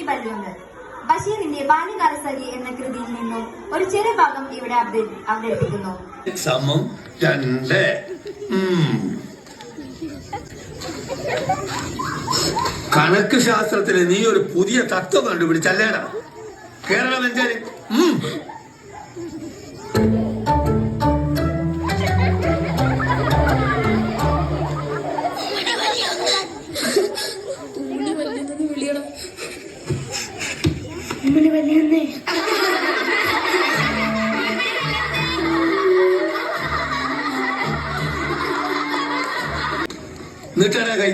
പല്ലുണ്ട്. ബഷീറിന്റെ ബാല്യകാലസഖി എന്ന കൃതിയിൽ നിന്നും ഒരു ചെറിയ ഭാഗം ഇവിടെ അവതരിപ്പിക്കുന്നു. സമം 2. കണക്ക് ശാസ്ത്രത്തില് നീ ഒരു പുതിയ തത്വം കണ്ടുപിടിച്ചല്ലേടാ കേരളം വെച്ചാല്. നീട്ടാനാ കൈ.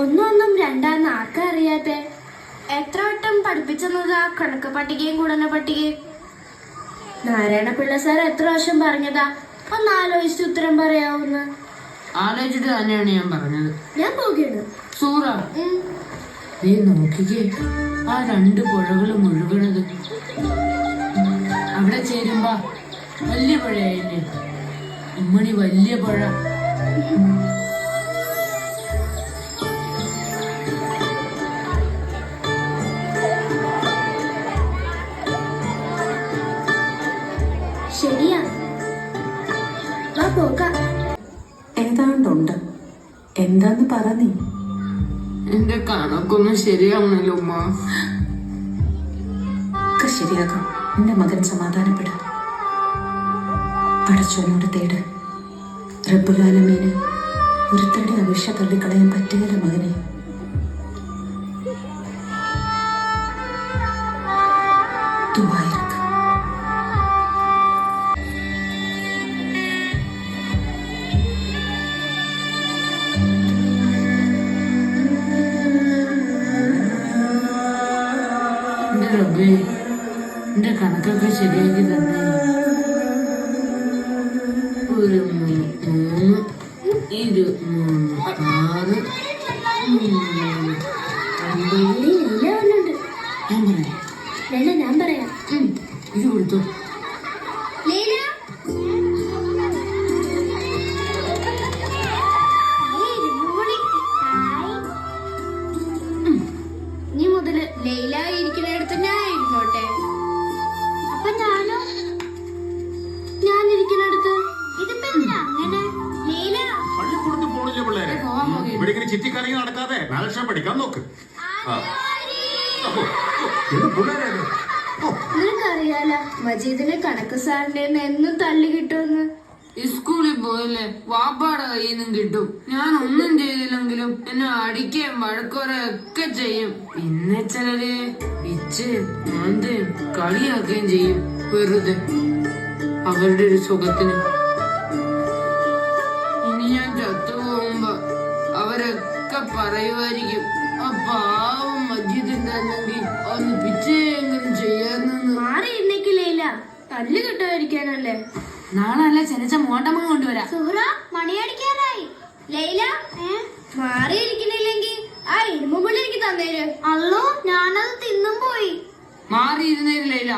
ഒന്നും രണ്ടാന്ന് ആർക്കാ അറിയാത്തെ? എത്ര വട്ടം പഠിപ്പിച്ചെന്നതാ കണക്ക് പട്ടികയും ഗുണന പട്ടികയും? നാരായണ പിള്ള സാർ എത്ര വർഷം പറഞ്ഞതാ ഒന്ന് ആലോചിച്ച് ഉത്തരം പറയാവുന്ന? ആലോചിച്ചിട്ട് തന്നെയാണ് ഞാൻ പറഞ്ഞത്. ഞാൻ പോകുകയാണ്. സൂറ, നീ നോക്കിക്കേ, ആ 2 പുഴകൾ മുഴുകണത്. അവിടെ ചേരുമ്പോ വലിയ പുഴയായില്ലേ ഉമ്മണി, വലിയ പുഴ. ശരിയാ, പോകാം. ഏതാണ്ടുണ്ട്. എന്താന്ന് പറ നീ. എന്റെ കണക്കൊന്നും ശരിയാവണല്ലോ ഉമ്മ. ഒക്കെ ശരിയാക്കാം. എന്റെ മകൻ സമാധാനപ്പെട. പടച്ചോനോട് തേട്. റബ്ബുലാലമീന് ഒരുത്തരുടെ അപേക്ഷ തള്ളിക്കളയാൻ പറ്റുകയില്ല മകനെ. ദുആയിരക്ക്. റബ്ബേ, എന്റെ കണക്കൊക്കെ ശരിയാക്കി തന്നെ. ഒരു 3, 2, 6, 9. ഞാൻ പറയാം. ഇത് കൊടുത്തു. നീ മുതല് ലൈല ഇരിക്കുന്നിടത്ത് ഞാൻ ഇരുന്നോട്ടെ. അപ്പൊ ഞാനിരിക്കുന്നിടത്ത് ഇതിപ്പോ അങ്ങനെ? ലൈല പള്ളിക്കൂടത്ത് പോണില്ലേ പിള്ളേരെ? ഇവിടെ ഇങ്ങനെ ചുറ്റിക്കറങ്ങി നടക്കാതെ നാലക്ഷരം പഠിക്കാൻ നോക്ക്. നിനക്കറിയാലോ മജീദിനെ കണക്ക് സാറിന്റെ എന്നും തള്ളി കിട്ടുമെന്ന്. സ്കൂളിൽ പോയല്ലേ വാപ്പാടെ കയ്യിൽ നിന്നും കിട്ടും. ഞാൻ ഒന്നും ചെയ്തില്ലെങ്കിലും എന്നെ അടിക്കുകയും വഴക്കുറയൊക്കെ ചെയ്യും. പിന്നെ ചിലര് ഇച്ച് മാന്തയും കളിയാക്കുകയും ചെയ്യും വെറുതെ അവരുടെ ഒരു സുഖത്തിന്. ഇനി ഞാൻ ചത്തുപോകുമ്പോ അവരൊക്കെ പറയുമായിരിക്കും, ആ പാവം മജീദുണ്ടായിരുന്നെങ്കിൽ ഒന്ന് പിച്ചെങ്കിലും ചെയ്യാന്നെന്ന്. മാറിയിരുന്നേക്കില്ല, തല്ല് കിട്ടുമായിരിക്കാനല്ലേ. നാളെ അല്ല ചെനച്ച മോട്ടമ്മ കൊണ്ടുവരാം. സുഹറ, മണിയടിക്കാറായി. ലൈല മാറിയിരിക്കുന്നില്ലെങ്കിൽ ആ ഇരുമ്പുള്ളി എനിക്ക് തന്നേര്. അല്ലോ, ഞാനത് തിന്നും പോയി. മാറിയിരുന്നേരില്ല.